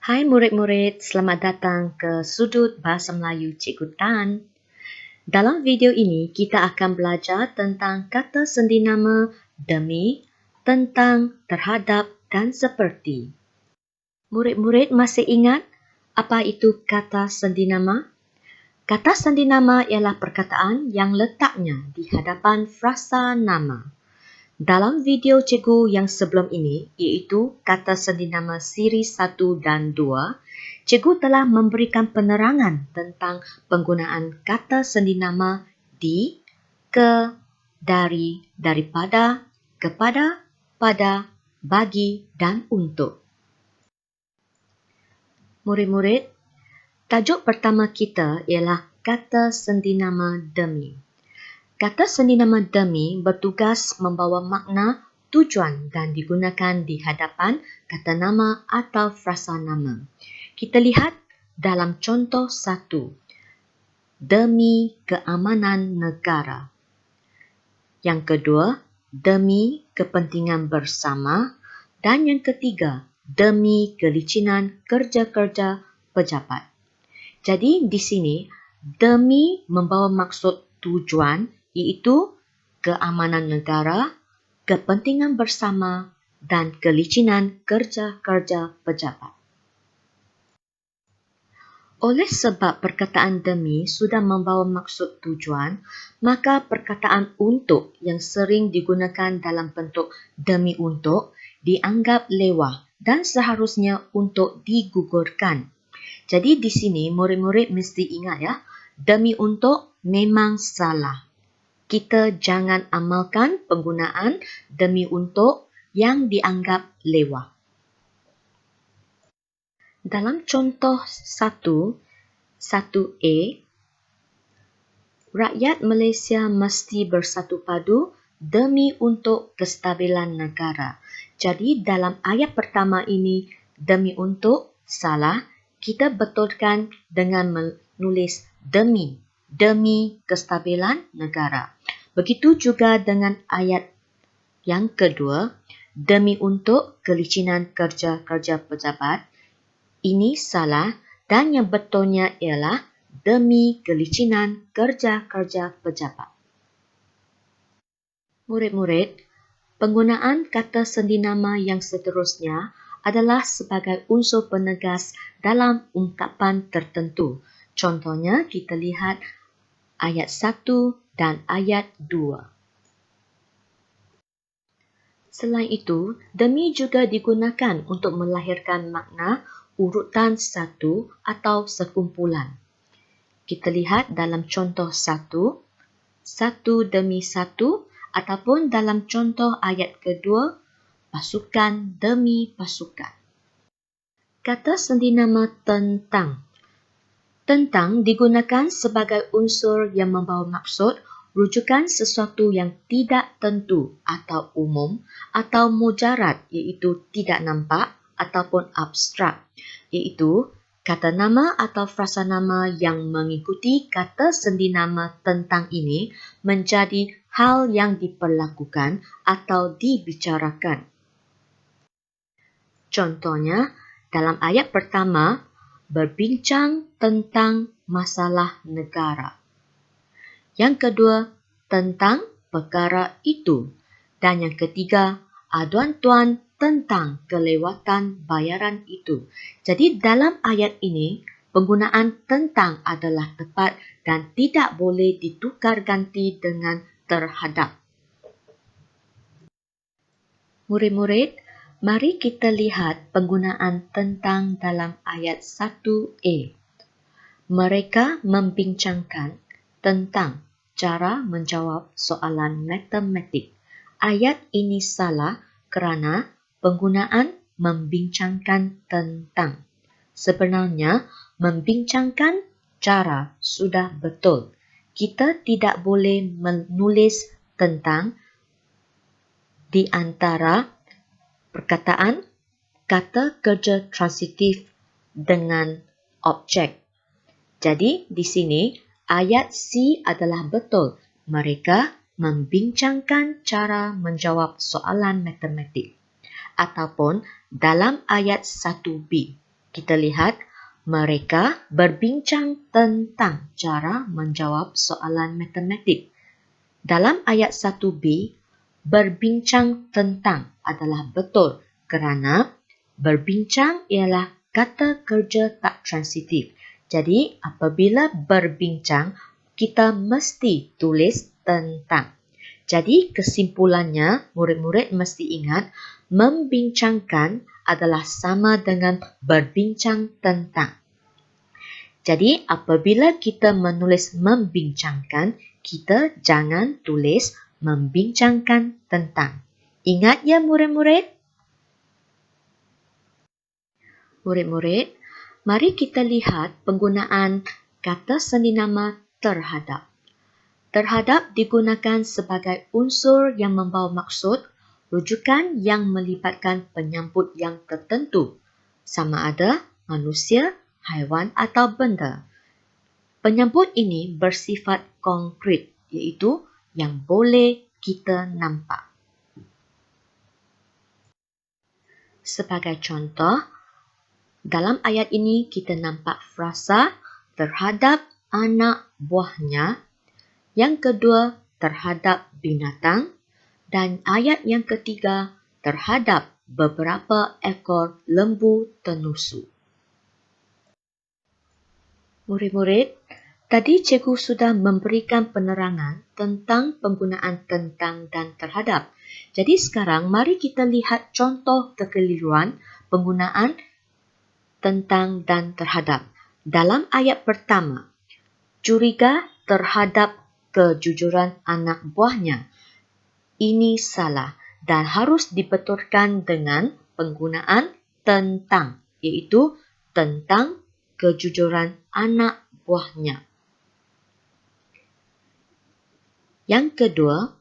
Hai murid-murid, selamat datang ke Sudut Bahasa Melayu Cikgu Tan. Dalam video ini, kita akan belajar tentang kata sendi nama demi, tentang, terhadap dan seperti. Murid-murid masih ingat apa itu kata sendi nama? Kata sendi nama ialah perkataan yang letaknya di hadapan frasa nama. Dalam video cikgu yang sebelum ini, iaitu kata sendi nama siri 1 dan 2, cikgu telah memberikan penerangan tentang penggunaan kata sendi nama di, ke, dari, daripada, kepada, pada, bagi dan untuk. Murid-murid, tajuk pertama kita ialah kata sendi nama demi. Kata sendi nama demi bertugas membawa makna tujuan dan digunakan di hadapan kata nama atau frasa nama. Kita lihat dalam contoh 1, demi keamanan negara. Yang kedua, demi kepentingan bersama. Dan yang ketiga, demi kelicinan kerja-kerja pejabat. Jadi di sini, demi membawa maksud tujuan iaitu keamanan negara, kepentingan bersama dan kelicinan kerja-kerja pejabat. Oleh sebab perkataan demi sudah membawa maksud tujuan, maka perkataan untuk yang sering digunakan dalam bentuk demi untuk dianggap lewah dan seharusnya untuk digugurkan. Jadi di sini murid-murid mesti ingat ya, demi untuk memang salah. Kita jangan amalkan penggunaan demi untuk yang dianggap lewah. Dalam contoh 1A, rakyat Malaysia mesti bersatu padu demi untuk kestabilan negara. Jadi dalam ayat pertama ini, demi untuk salah, kita betulkan dengan menulis demi kestabilan negara. Begitu juga dengan ayat yang kedua, demi untuk kelicinan kerja-kerja pejabat. Ini salah dan yang betulnya ialah demi kelicinan kerja-kerja pejabat. Murid-murid, penggunaan kata sendi nama yang seterusnya adalah sebagai unsur penegas dalam ungkapan tertentu. Contohnya, kita lihat ayat 1 dan ayat 2. Selain itu, demi juga digunakan untuk melahirkan makna urutan satu atau sekumpulan. Kita lihat dalam contoh 1, satu demi satu, ataupun dalam contoh ayat kedua, pasukan demi pasukan. Kata sendi nama tentang. Tentang digunakan sebagai unsur yang membawa maksud rujukan sesuatu yang tidak tentu atau umum atau mujarad iaitu tidak nampak ataupun abstrak, iaitu kata nama atau frasa nama yang mengikuti kata sendi nama tentang ini menjadi hal yang diperlakukan atau dibicarakan. Contohnya, dalam ayat pertama, berbincang tentang masalah negara. Yang kedua, tentang perkara itu. Dan yang ketiga, aduan tuan tentang kelewatan bayaran itu. Jadi dalam ayat ini, penggunaan tentang adalah tepat dan tidak boleh ditukar ganti dengan terhadap. Murid-murid, mari kita lihat penggunaan tentang dalam ayat 1A. Mereka membincangkan tentang cara menjawab soalan matematik. Ayat ini salah kerana penggunaan membincangkan tentang. Sebenarnya, membincangkan cara sudah betul. Kita tidak boleh menulis tentang di antara perkataan kata kerja transitif dengan objek. Jadi, di sini ayat C adalah betul. Mereka membincangkan cara menjawab soalan matematik. Ataupun dalam ayat 1B, Kita lihat mereka berbincang tentang cara menjawab soalan matematik. Dalam ayat 1b, berbincang tentang adalah betul kerana berbincang ialah kata kerja tak transitif. Jadi, apabila berbincang, kita mesti tulis tentang. Jadi, kesimpulannya, murid-murid mesti ingat, membincangkan adalah sama dengan berbincang tentang. Jadi, apabila kita menulis membincangkan, kita jangan tulis membincangkan tentang. Ingat ya murid-murid? Murid-murid, mari kita lihat penggunaan kata sendinama terhadap. Terhadap digunakan sebagai unsur yang membawa maksud, rujukan yang melibatkan penyambut yang tertentu, sama ada manusia, haiwan atau benda. Penyambut ini bersifat konkret, iaitu yang boleh kita nampak. Sebagai contoh, dalam ayat ini kita nampak frasa terhadap anak buahnya, yang kedua terhadap binatang, dan ayat yang ketiga terhadap beberapa ekor lembu tenusu. Murid-murid, tadi cikgu sudah memberikan penerangan tentang penggunaan tentang dan terhadap. Jadi sekarang mari kita lihat contoh kekeliruan penggunaan tentang dan terhadap. Dalam ayat pertama, curiga terhadap kejujuran anak buahnya. Ini salah dan harus dibetulkan dengan penggunaan tentang, iaitu tentang kejujuran anak buahnya. Yang kedua,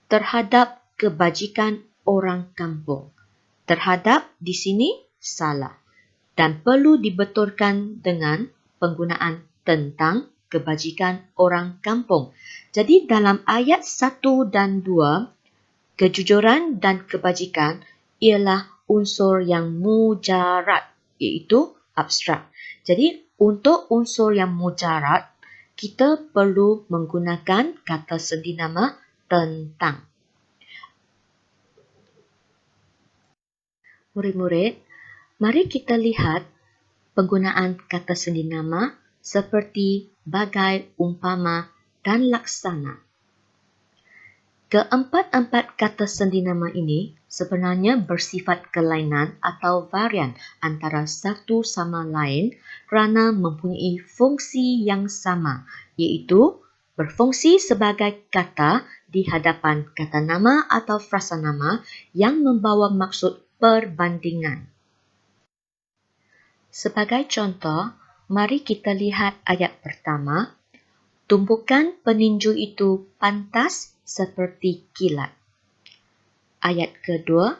terhadap kebajikan orang kampung. Terhadap di sini salah dan perlu dibetulkan dengan penggunaan tentang kebajikan orang kampung. Jadi dalam ayat 1 dan 2, kejujuran dan kebajikan ialah unsur yang mujarad, iaitu abstrak. Jadi, untuk unsur yang mujarad, kita perlu menggunakan kata sendinama tentang. Murid-murid, mari kita lihat penggunaan kata sendinama seperti bagai, umpama dan laksana. Keempat-empat kata sendinama ini sebenarnya bersifat kelainan atau varian antara satu sama lain kerana mempunyai fungsi yang sama, iaitu berfungsi sebagai kata di hadapan kata nama atau frasa nama yang membawa maksud perbandingan. Sebagai contoh, mari kita lihat ayat pertama. Tumpukan peninju itu pantas seperti kilat. Ayat kedua,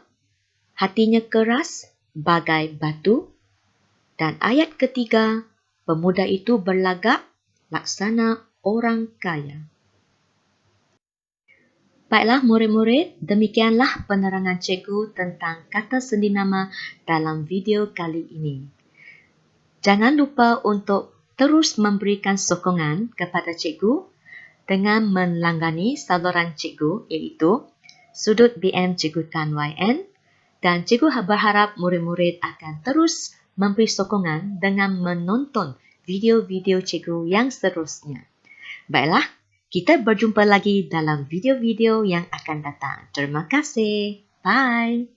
hatinya keras bagai batu. Dan ayat ketiga, pemuda itu berlagak laksana orang kaya. Baiklah murid-murid, demikianlah penerangan cikgu tentang kata sendinama dalam video kali ini. Jangan lupa untuk terus memberikan sokongan kepada cikgu dengan melanggani saluran cikgu iaitu Sudut BM Cikgu Tan YN, dan cikgu berharap murid-murid akan terus memberi sokongan dengan menonton video-video cikgu yang seterusnya. Baiklah, kita berjumpa lagi dalam video-video yang akan datang. Terima kasih. Bye.